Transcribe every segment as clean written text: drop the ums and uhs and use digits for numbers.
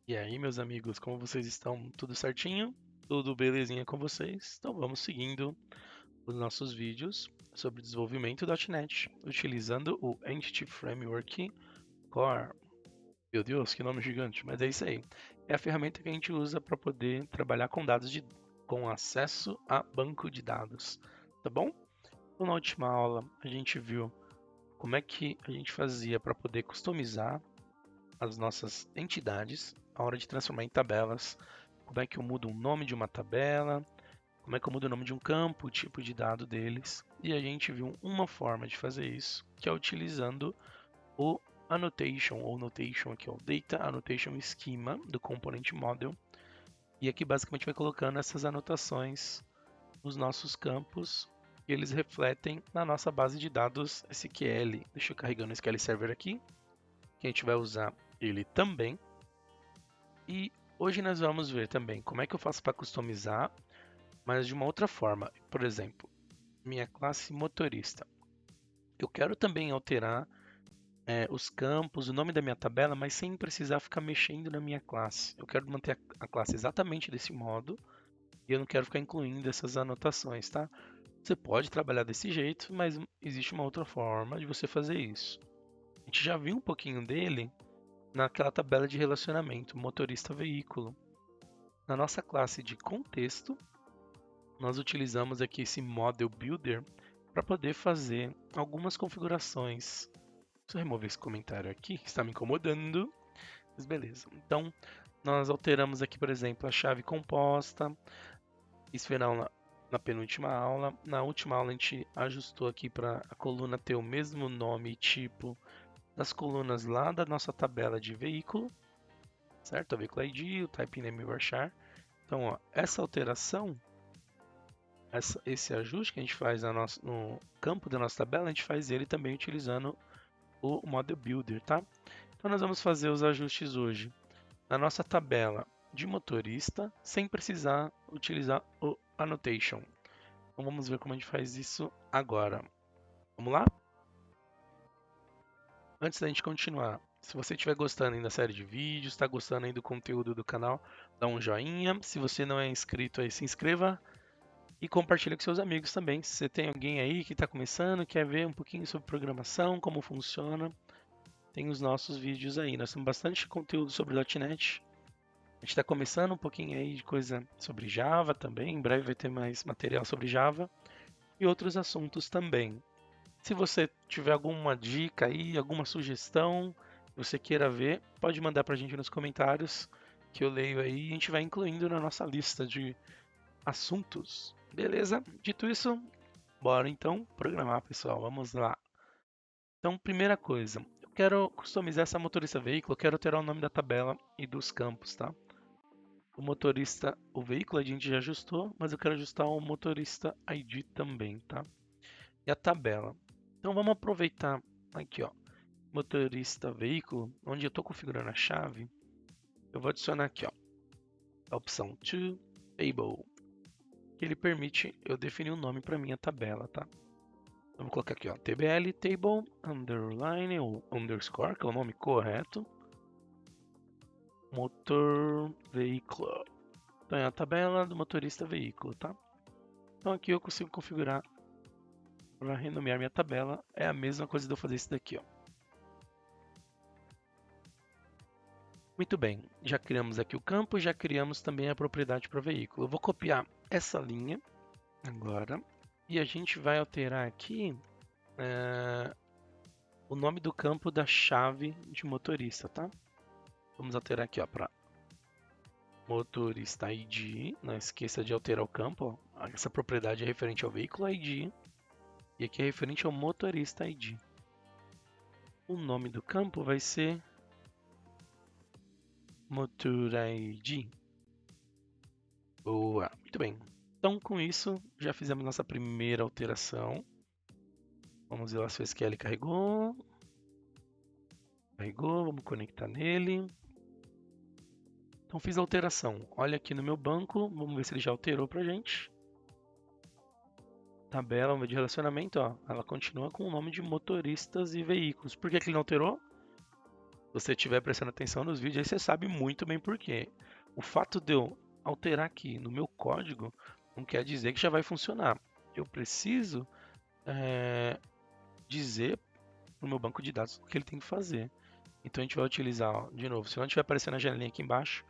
E aí, meus amigos, como vocês estão? Tudo certinho? Tudo belezinha com vocês? Então vamos seguindo os nossos vídeos sobre desenvolvimento .NET, utilizando o Entity Framework Core. Meu Deus, que nome gigante, mas é isso aí. É a ferramenta que a gente usa para poder trabalhar com com acesso a banco de dados, tá bom? Então, na última aula, a gente viu como é que a gente fazia para poder customizar as nossas entidades, a hora de transformar em tabelas, como é que eu mudo o nome de uma tabela, como é que eu mudo o nome de um campo, o tipo de dado deles. E a gente viu uma forma de fazer isso, que é utilizando o annotation, ou notation aqui, o Data Annotation Schema do Component Model. E aqui basicamente vai colocando essas anotações nos nossos campos e eles refletem na nossa base de dados SQL. Deixa eu carregar no SQL Server aqui, que a gente vai usar ele também. E hoje nós vamos ver também como é que eu faço para customizar, mas de uma outra forma. Por exemplo, minha classe motorista. Eu quero também alterar os campos, o nome da minha tabela, mas sem precisar ficar mexendo na minha classe. Eu quero manter a classe exatamente desse modo e eu não quero ficar incluindo essas anotações, tá? Você pode trabalhar desse jeito, mas existe uma outra forma de você fazer isso. A gente já viu um pouquinho dele naquela tabela de relacionamento motorista-veículo. Na nossa classe de contexto, nós utilizamos aqui esse Model Builder para poder fazer algumas configurações. Deixa eu remover esse comentário aqui, que está me incomodando. Mas beleza. Então, nós alteramos aqui, por exemplo, a chave composta. Isso foi na penúltima aula. Na última aula, a gente ajustou aqui para a coluna ter o mesmo nome e tipo das colunas lá da nossa tabela de veículo, certo? O veículo ID, o type name varchar. Então, ó, essa alteração, esse ajuste que a gente faz no campo da nossa tabela, a gente faz ele também utilizando o Model Builder, tá? Então nós vamos fazer os ajustes hoje na nossa tabela de motorista, sem precisar utilizar o Annotation. Então vamos ver como a gente faz isso agora. Vamos lá? Antes da gente continuar, se você estiver gostando aí da série de vídeos, está gostando aí do conteúdo do canal, dá um joinha. Se você não é inscrito aí, se inscreva e compartilhe com seus amigos também. Se você tem alguém aí que está começando, quer ver um pouquinho sobre programação, como funciona, tem os nossos vídeos aí. Nós temos bastante conteúdo sobre .NET. A gente está começando um pouquinho aí de coisa sobre Java também. Em breve vai ter mais material sobre Java e outros assuntos também. Se você tiver alguma dica aí, alguma sugestão que você queira ver, pode mandar para a gente nos comentários que eu leio aí e a gente vai incluindo na nossa lista de assuntos. Beleza? Dito isso, bora então programar, pessoal. Vamos lá. Então, primeira coisa, eu quero customizar essa motorista veículo, eu quero alterar o nome da tabela e dos campos, tá? O motorista, o veículo a gente já ajustou, mas eu quero ajustar o motorista ID também, tá? E a tabela. Então vamos aproveitar aqui, ó, motorista veículo, onde eu estou configurando a chave, eu vou adicionar aqui, ó, a opção to table, que ele permite eu definir um nome para minha tabela, tá? Eu vou colocar aqui, ó, tbl table underline ou underscore, que é o nome correto, motor veículo. Então é a tabela do motorista veículo, tá? Então aqui eu consigo configurar para renomear minha tabela. É a mesma coisa de eu fazer isso daqui, ó. Muito bem, já criamos aqui o campo, já criamos também a propriedade para o veículo. Eu vou copiar essa linha agora e a gente vai alterar aqui o nome do campo da chave de motorista, tá? Vamos alterar aqui, ó, para motorista ID. Não esqueça de alterar o campo, ó. Essa propriedade é referente ao veículo ID e aqui é referente ao motorista ID. O nome do campo vai ser Motor ID. Boa, muito bem. Então, com isso, já fizemos nossa primeira alteração. Vamos ver lá se o SQL carregou. Carregou, vamos conectar nele. Então, fiz a alteração. Olha aqui no meu banco, vamos ver se ele já alterou pra gente. Tabela de relacionamento, ó, ela continua com o nome de motoristas e veículos. Por que ele não alterou? você estiver prestando atenção nos vídeos, aí você sabe muito bem por quê. O fato de eu alterar aqui no meu código não quer dizer que já vai funcionar. Eu preciso dizer para o meu banco de dados o que ele tem que fazer. Então a gente vai utilizar, ó, de novo, se não estiver aparecendo a janelinha aqui embaixo,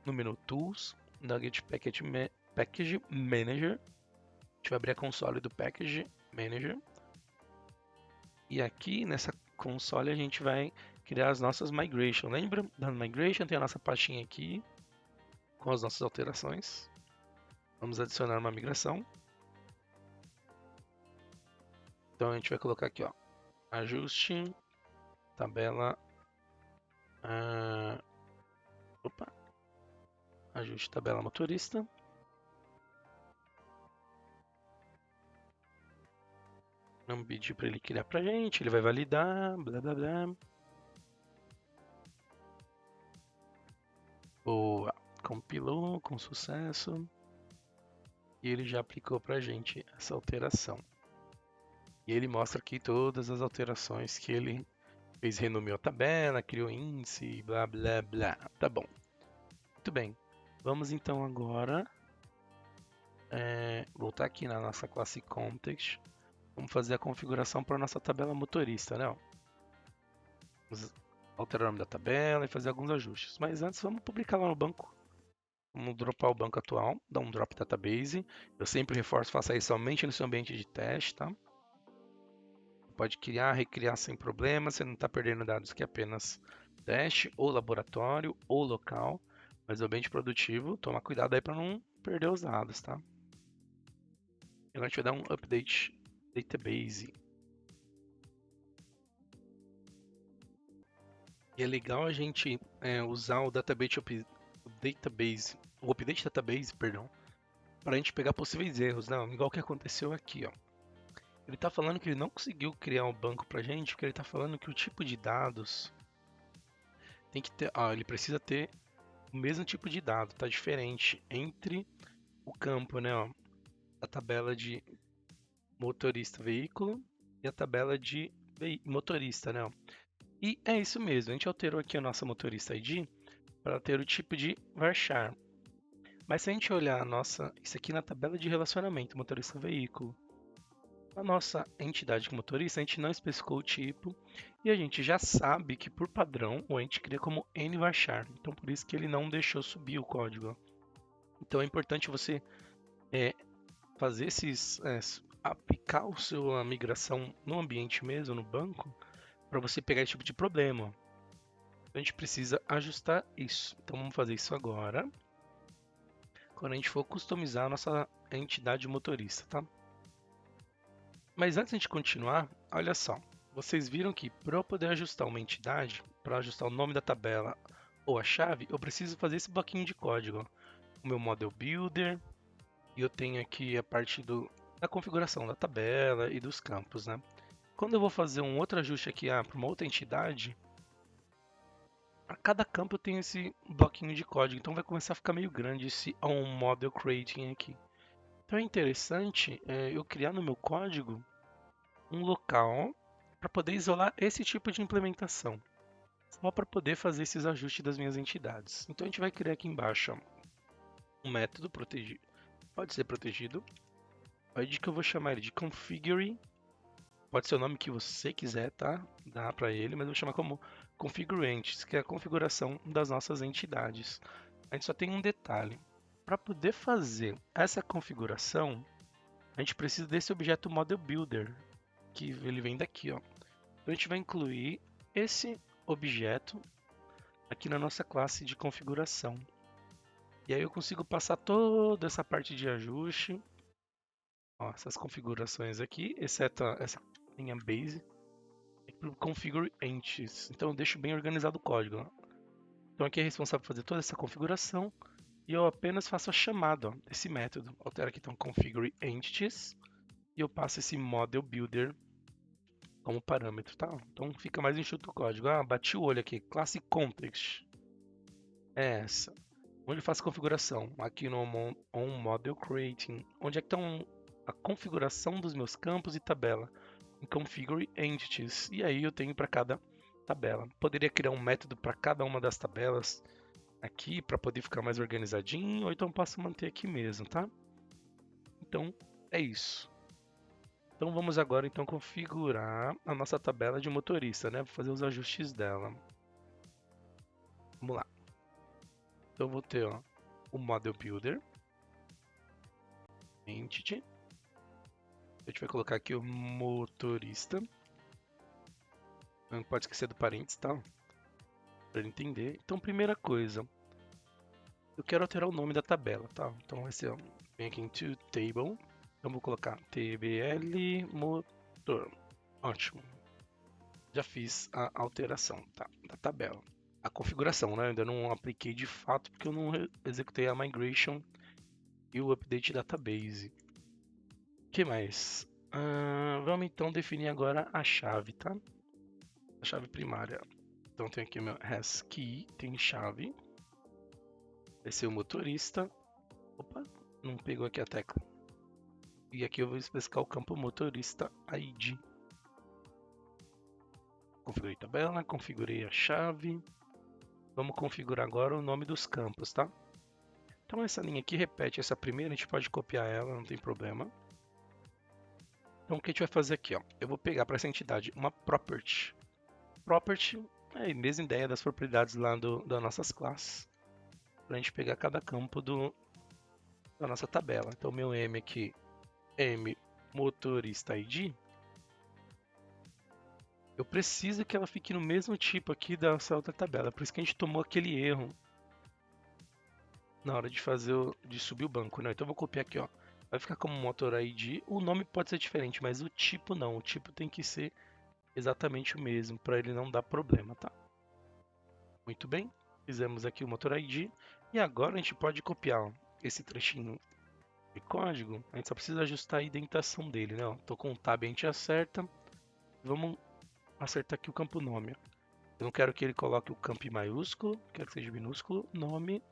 no menu Tools, Nugget Package Manager, a gente vai abrir a console do Package Manager. E aqui nessa console a gente vai criar as nossas migration. Lembra da migration? Tem a nossa pastinha aqui com as nossas alterações. Vamos adicionar uma migração. Então a gente vai colocar aqui, ó, ajuste, tabela, ajuste tabela motorista. Vamos pedir para ele criar pra gente, ele vai validar, blá blá blá. Boa, compilou com sucesso. E ele já aplicou pra gente essa alteração. E ele mostra aqui todas as alterações que ele fez, renomeou a tabela, criou índice, blá blá blá. Tá bom. Muito bem. Vamos então agora voltar aqui na nossa classe Context. Vamos fazer a configuração para a nossa tabela motorista, né? Vamos alterar o nome da tabela e fazer alguns ajustes. Mas antes vamos publicar lá no banco. Vamos dropar o banco atual, dar um drop database. Eu sempre reforço, faça isso somente no seu ambiente de teste, tá? Pode criar, recriar sem problema, você não está perdendo dados que é apenas teste, ou laboratório, ou local. Mas o ambiente produtivo, toma cuidado aí para não perder os dados, tá? Agora a gente vai dar um update database. E é legal a gente usar o update database, perdão, para a gente pegar possíveis erros, não, igual que aconteceu aqui, ó. Ele está falando que ele não conseguiu criar um banco para a gente, porque ele está falando que o tipo de dados tem que ter, ele precisa ter o mesmo tipo de dado, tá diferente entre o campo, né, ó, a tabela de motorista veículo e a tabela de motorista, né, ó. E é isso mesmo, a gente alterou aqui a nossa motorista ID para ter o tipo de varchar. Mas se a gente olhar isso aqui na tabela de relacionamento motorista veículo, a nossa entidade motorista, a gente não especificou o tipo e a gente já sabe que por padrão o ente cria como nvarchar. Então por isso que ele não deixou subir o código. Então é importante você fazer aplicar a sua migração no ambiente mesmo, no banco, para você pegar esse tipo de problema. Então a gente precisa ajustar isso. Então vamos fazer isso agora, quando a gente for customizar a nossa entidade motorista, tá? Mas antes de continuar, olha só. Vocês viram que para eu poder ajustar uma entidade, para ajustar o nome da tabela ou a chave, eu preciso fazer esse bloquinho de código. O meu Model Builder, e eu tenho aqui a parte da configuração da tabela e dos campos, né? Quando eu vou fazer um outro ajuste aqui para uma outra entidade, para cada campo eu tenho esse bloquinho de código, então vai começar a ficar meio grande esse onModel Creating aqui. Então é interessante eu criar no meu código um local para poder isolar esse tipo de implementação, só para poder fazer esses ajustes das minhas entidades. Então a gente vai criar aqui embaixo um método protegido, pode ser protegido, pode que eu vou chamar ele de configure, pode ser o nome que você quiser, tá? Dá para ele, mas eu vou chamar como configurants, que é a configuração das nossas entidades. A gente só tem um detalhe. Para poder fazer essa configuração, a gente precisa desse objeto Model Builder, que ele vem daqui, ó. Então a gente vai incluir esse objeto aqui na nossa classe de configuração. E aí eu consigo passar toda essa parte de ajuste, ó, essas configurações aqui, exceto essa linha base, para o configure entities. Então eu deixo bem organizado o código, ó. Então aqui é responsável por fazer toda essa configuração e eu apenas faço a chamada desse método. Altero aqui então configure entities e eu passo esse model builder como parâmetro, tá? Então fica mais enxuto o código. Bati o olho aqui, classe context. É essa. Onde eu faço a configuração? Aqui no onModel Creating. Onde é que estão a configuração dos meus campos e tabela? Em Configure Entities. E aí eu tenho para cada tabela. Poderia criar um método para cada uma das tabelas aqui para poder ficar mais organizadinho, ou então posso manter aqui mesmo, tá? Então é isso. Então vamos agora então configurar a nossa tabela de motorista, né? Vou fazer os ajustes dela. Vamos lá. Então eu vou ter ó, o Model Builder, Entity. A gente vai colocar aqui o motorista. Não pode esquecer do parênteses, tá? Para ele entender. Então, primeira coisa, eu quero alterar o nome da tabela, tá? Então vai ser, ó, vem aqui em To Table. Então vou colocar TBL Motor. Ótimo. Já fiz a alteração, tá? Da tabela. A configuração, né? Eu ainda não apliquei de fato porque eu não executei a migration e o update database. O que mais? Vamos então definir agora a chave, tá? A chave primária. Então tem aqui o meu hasKey, tem chave. Vai ser o motorista. Opa, não pegou aqui a tecla. E aqui eu vou especificar o campo motorista ID. Configurei tabela, configurei a chave. Vamos configurar agora o nome dos campos, tá? Então essa linha aqui repete essa primeira, a gente pode copiar ela, não tem problema. Então o que a gente vai fazer aqui, ó? Eu vou pegar para essa entidade uma property. Property é a mesma ideia das propriedades lá das nossas classes. Para a gente pegar cada campo da nossa tabela. Então meu M aqui, M motorista ID. Eu preciso que ela fique no mesmo tipo aqui dessa outra tabela. Por isso que a gente tomou aquele erro na hora de de subir o banco, né? Então eu vou copiar aqui, ó. Vai ficar como motor ID. O nome pode ser diferente, mas o tipo não. O tipo tem que ser exatamente o mesmo para ele não dar problema, tá? Muito bem. Fizemos aqui o motor ID e agora a gente pode copiar ó, esse trechinho de código. A gente só precisa ajustar a indentação dele, né? Ó, tô com o tab, a gente acerta. Vamos acertar aqui o campo nome. Eu não quero que ele coloque o campo em maiúsculo, quero que seja minúsculo, nome.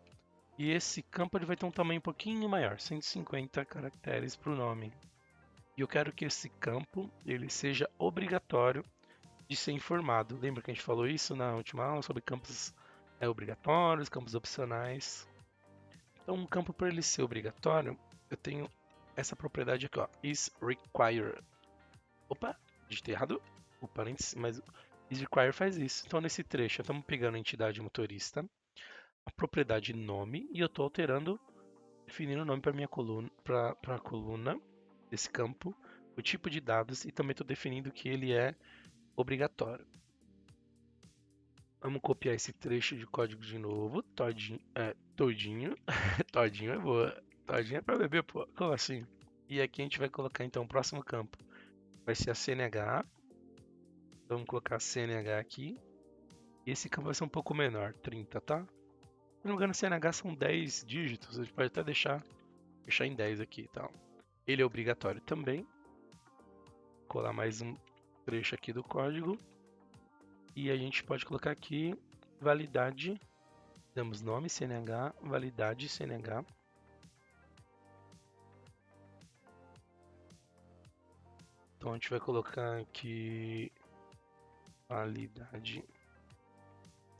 E esse campo ele vai ter um tamanho um pouquinho maior, 150 caracteres para o nome. E eu quero que esse campo ele seja obrigatório de ser informado. Lembra que a gente falou isso na última aula sobre campos obrigatórios, campos opcionais. Então, um campo para ele ser obrigatório, eu tenho essa propriedade aqui, ó, is required. Opa, digitei errado o parênteses, mas is required faz isso. Então, nesse trecho, estamos pegando a entidade motorista, a propriedade nome, e eu estou alterando, definindo o nome para minha coluna, para a coluna desse campo, o tipo de dados, e também estou definindo que ele é obrigatório. Vamos copiar esse trecho de código de novo, todinho, todinho é boa, todinho é para beber, pô, como assim? E aqui a gente vai colocar então o próximo campo, vai ser a CNH, vamos colocar a CNH aqui, e esse campo vai ser um pouco menor, 30, tá? Se não me engano, CNH são 10 dígitos, a gente pode até deixar em 10 aqui, tá? Ele é obrigatório também, vou colar mais um trecho aqui do código, e a gente pode colocar aqui validade, damos nome CNH, validade CNH. Então a gente vai colocar aqui validade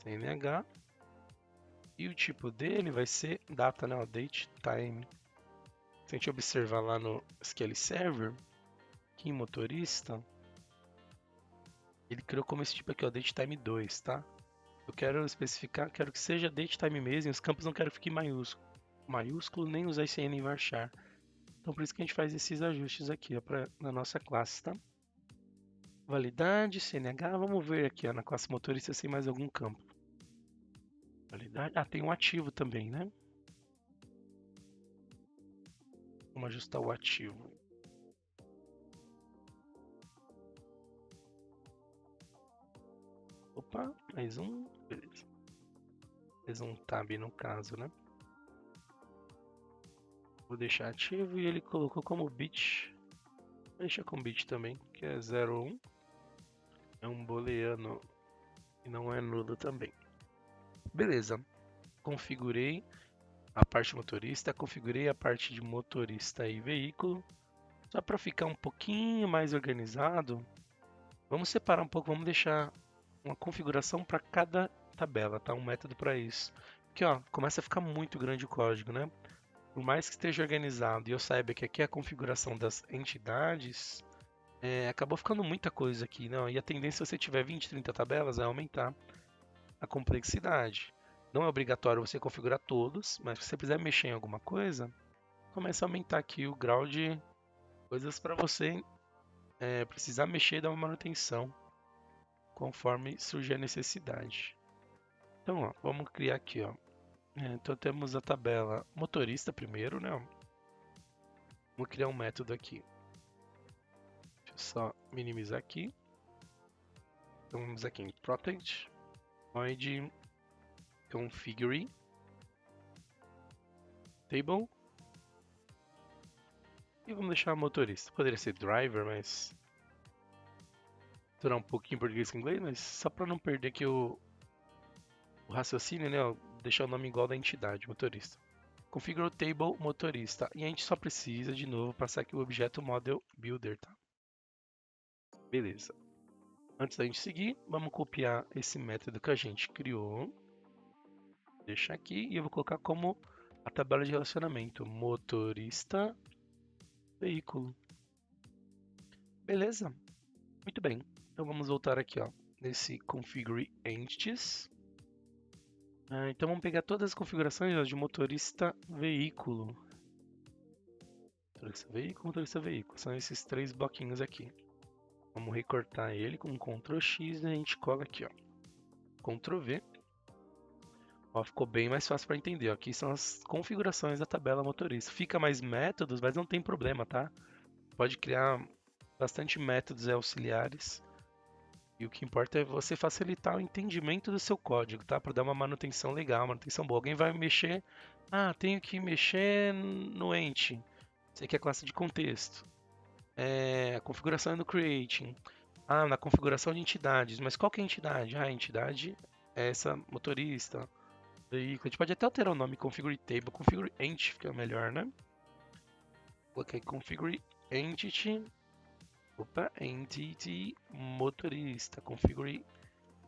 CNH e o tipo dele vai ser data, né? Date time. Se a gente observar lá no SQL Server, aqui em motorista, ele criou como esse tipo aqui, ó, date time 2, tá? Eu quero especificar, quero que seja date time mesmo, os campos não quero que fique maiúsculo, nem usar ICN em varchar. Então por isso que a gente faz esses ajustes aqui, ó, na nossa classe, tá? Validade, CNH, vamos ver aqui ó, na classe motorista se tem mais algum campo. Validade, tem um ativo também, né? Vamos ajustar o ativo. Opa, mais um, beleza. Mais um tab no caso, né? Vou deixar ativo e ele colocou como bit. Deixa com bit também, que é 01. É um booleano e não é nulo também. Beleza. Configurei a parte motorista, configurei a parte de motorista e veículo. Só para ficar um pouquinho mais organizado, vamos separar um pouco, vamos deixar uma configuração para cada tabela, tá? Um método para isso. Aqui, ó, começa a ficar muito grande o código, né? Por mais que esteja organizado e eu saiba que aqui é a configuração das entidades, acabou ficando muita coisa aqui, não? E a tendência, se você tiver 20, 30 tabelas, é aumentar a complexidade. Não é obrigatório você configurar todos, mas se você quiser mexer em alguma coisa, começa a aumentar aqui o grau de coisas para você precisar mexer e dar uma manutenção conforme surgir a necessidade. Então, ó, vamos criar aqui, ó. Então temos a tabela motorista primeiro, né? Vamos criar um método aqui. Deixa eu só minimizar aqui. Então vamos aqui em Protect, void configure table e vamos deixar motorista. Poderia ser driver, mas misturar um pouquinho português com inglês, mas só para não perder aqui o raciocínio, né? Ó, deixar o nome igual da entidade, motorista. Configure table motorista e a gente só precisa de novo passar aqui o objeto model builder, tá? Beleza. Antes da gente seguir, vamos copiar esse método que a gente criou. Deixar aqui e eu vou colocar como a tabela de relacionamento motorista veículo. Beleza? Muito bem. Então vamos voltar aqui, ó, nesse configure entities. Então vamos pegar todas as configurações, ó, de motorista veículo. Motorista veículo, motorista veículo. São esses 3 bloquinhos aqui. Vamos recortar ele com Ctrl X e a gente cola aqui, ó. Ctrl V. Ó, ficou bem mais fácil para entender. Ó. Aqui são as configurações da tabela motorista. Fica mais métodos, mas não tem problema, tá? Pode criar bastante métodos auxiliares. E o que importa é você facilitar o entendimento do seu código, tá? Para dar uma manutenção legal, manutenção boa. Alguém vai mexer. Ah, tenho que mexer no ent. Você quer classe de contexto. A configuração é no creating. Ah, na configuração de entidades. Mas qual que é a entidade? Ah, a entidade é essa motorista. Veículo. A gente pode até alterar o nome configure table. Configure ent fica melhor, né? Coloquei configure entity. Opa, entity motorista. Configure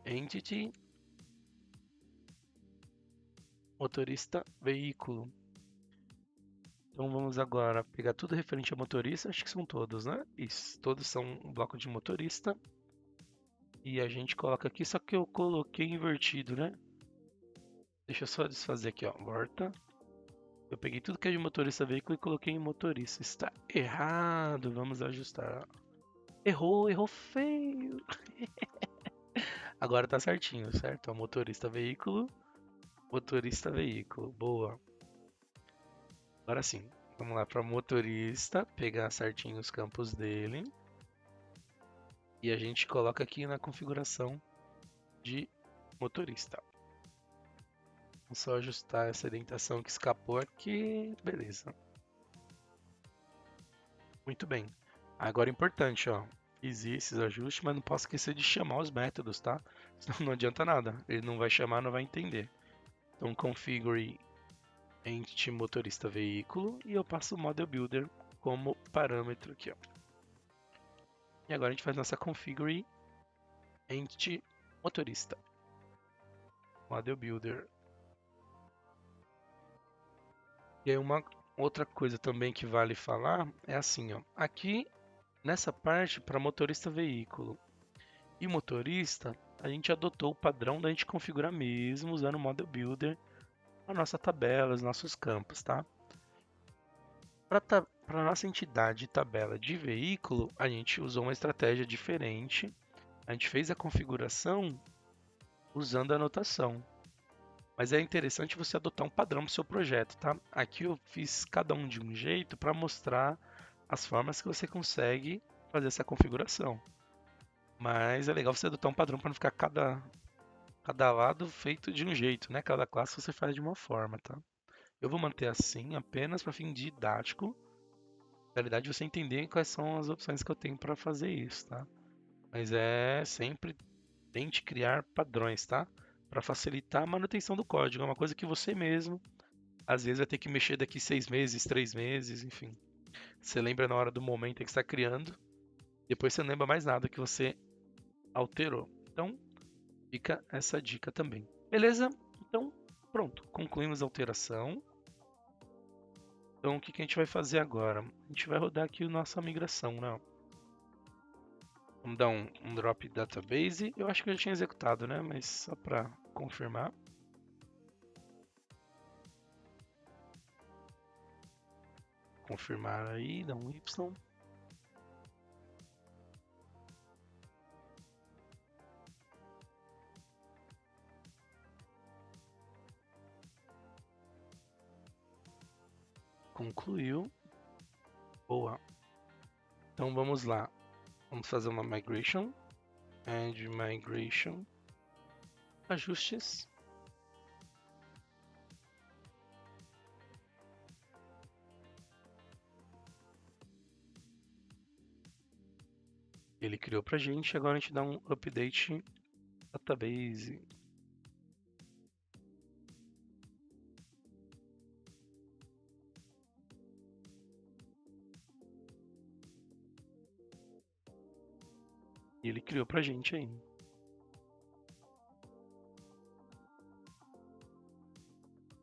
entity motorista veículo. Então vamos agora pegar tudo referente a motorista. Acho que são todos, né? Isso, todos são um bloco de motorista. E a gente coloca aqui, só que eu coloquei invertido, né? Deixa eu só desfazer aqui, ó. Volta. Eu peguei tudo que é de motorista veículo e coloquei em motorista. Está errado. Vamos ajustar. Errou feio. Agora tá certinho, certo? Ó, motorista veículo. Motorista veículo. Boa. Agora sim. Vamos lá para motorista. Pegar certinho os campos dele. E a gente coloca aqui na configuração de motorista. Vamos só ajustar essa orientação que escapou aqui. Beleza. Muito bem. Agora é importante, ó. Existe esses ajustes, mas não posso esquecer de chamar os métodos, tá? Senão não adianta nada. Ele não vai chamar, não vai entender. Então configure entity motorista veículo e eu passo o model builder como parâmetro aqui, ó. E agora a gente faz nossa configure entity motorista. Model builder. E aí uma outra coisa também que vale falar é assim, ó. Aqui nessa parte para motorista veículo e motorista, a gente adotou o padrão da gente configurar mesmo usando o Model Builder a nossa tabela, os nossos campos, tá? Para a nossa entidade tabela de veículo, a gente usou uma estratégia diferente. A gente fez a configuração usando a anotação. Mas é interessante você adotar um padrão para o seu projeto, tá? Aqui eu fiz cada um de um jeito para mostrar as formas que você consegue fazer essa configuração. Mas é legal você adotar um padrão para não ficar cada lado feito de um jeito, né? Cada classe você faz de uma forma, tá? Eu vou manter assim apenas para fim didático. Na realidade, você entender quais são as opções que eu tenho para fazer isso, tá? Mas é sempre tente criar padrões, tá? Para facilitar a manutenção do código. É uma coisa que você mesmo, às vezes, vai ter que mexer daqui 6 meses, 3 meses, enfim. Você lembra na hora do momento em que está criando, depois você não lembra mais nada que você alterou. Então, Fica essa dica também. Beleza? Então, pronto. Concluímos a alteração. Então, o que a gente vai fazer agora? A gente vai rodar aqui a nossa migração, né? Vamos dar um drop database. Eu acho que eu já tinha executado, né? Mas só para confirmar. Confirmar aí, dá um Y. Concluiu. Boa. Então vamos lá. Vamos fazer uma migration. Add migration. Ajustes. Ele criou pra gente. Agora a gente dá um update database. E ele criou pra gente aí.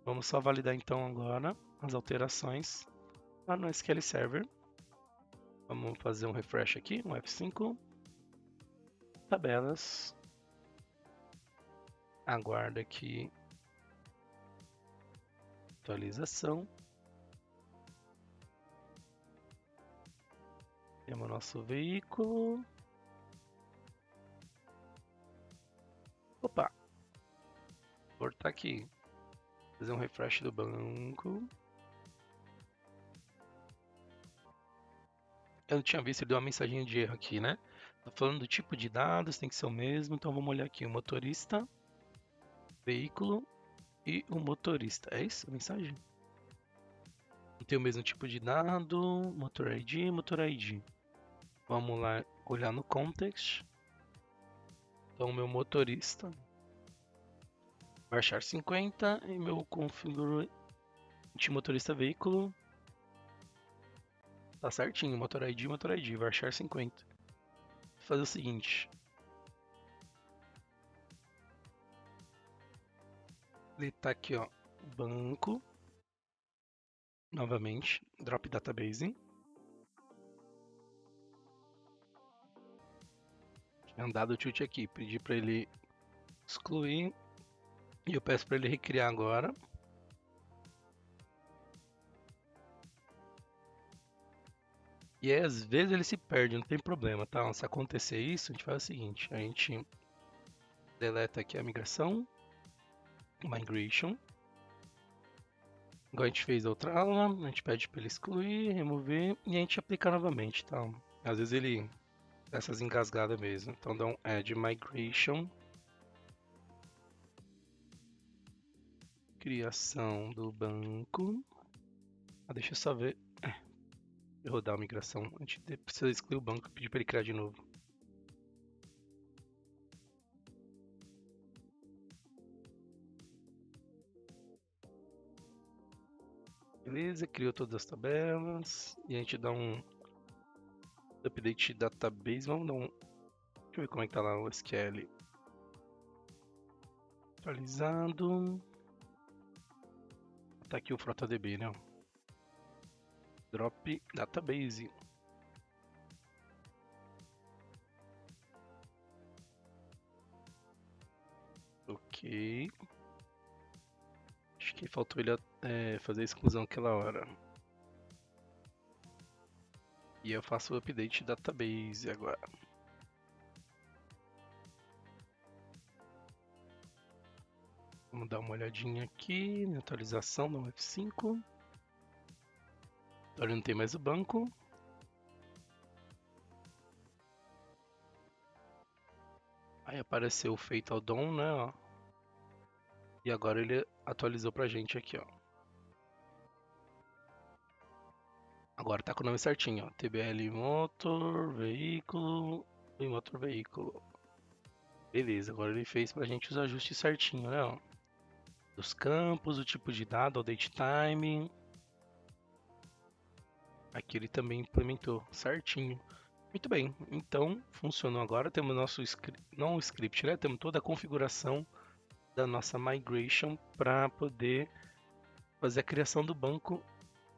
Vamos só validar então agora as alterações lá no SQL Server. Vamos fazer um refresh aqui, um F5. Tabelas. Aguarda aqui. Atualização. Temos o nosso veículo. Opa! Vou voltar aqui. Fazer um refresh do banco. Eu não tinha visto, ele deu uma mensagem de erro aqui, né? Tá falando do tipo de dados, tem que ser o mesmo. Então vamos olhar aqui o motorista, veículo e o motorista. É isso a mensagem? Não tem o mesmo tipo de dado, motor ID, motor ID. Vamos lá olhar no context. Então meu motorista varchar 50 e meu configure motorista veículo tá certinho, motor ID, varchar 50. Vou fazer o seguinte. Ele tá aqui, ó, banco. Novamente, drop database. Tinha dado o tilt aqui, pedi para ele excluir e eu peço para ele recriar agora. E aí, às vezes ele se perde, não tem problema, tá? Se acontecer isso, a gente faz o seguinte, a gente deleta aqui a migração, migration. Igual a gente fez a outra aula, a gente pede para ele excluir, remover e a gente aplica novamente, tá? Às vezes ele dá essas engasgadas mesmo. Então dá um add migration. Criação do banco. Deixa eu só ver. Rodar a migração. A gente precisa excluir o banco e pedir para ele criar de novo. Beleza, criou todas as tabelas. E a gente dá um update database. Vamos dar um. Deixa eu ver como é que tá lá o SQL. Atualizado. Tá aqui o FrotaDB, né? Drop database. Ok. Acho que faltou ele fazer a exclusão aquela hora. E eu faço o update database agora. Vamos dar uma olhadinha aqui na atualização do F5. Agora não tem mais o banco. Aí apareceu o Fatal DOM, né? Ó. E agora ele atualizou pra gente aqui, ó. Agora tá com o nome certinho, ó. TBL motor, veículo e motor veículo. Beleza, agora ele fez pra gente os ajustes certinho, né? Ó. Dos campos, o tipo de dado, o date time. Aqui ele também implementou certinho. Muito bem, então funcionou agora. Temos nosso script, não o script, né? Temos toda a configuração da nossa migration para poder fazer a criação do banco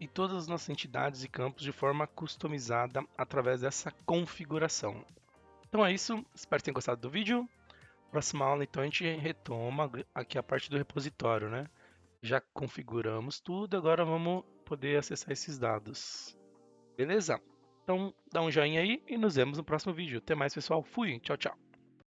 e todas as nossas entidades e campos de forma customizada através dessa configuração. Então é isso, espero que tenham gostado do vídeo. Próxima aula, então, a gente retoma aqui a parte do repositório, né? Já configuramos tudo, agora vamos poder acessar esses dados. Beleza? Então, dá um joinha aí e nos vemos no próximo vídeo. Até mais, pessoal. Fui, tchau, tchau.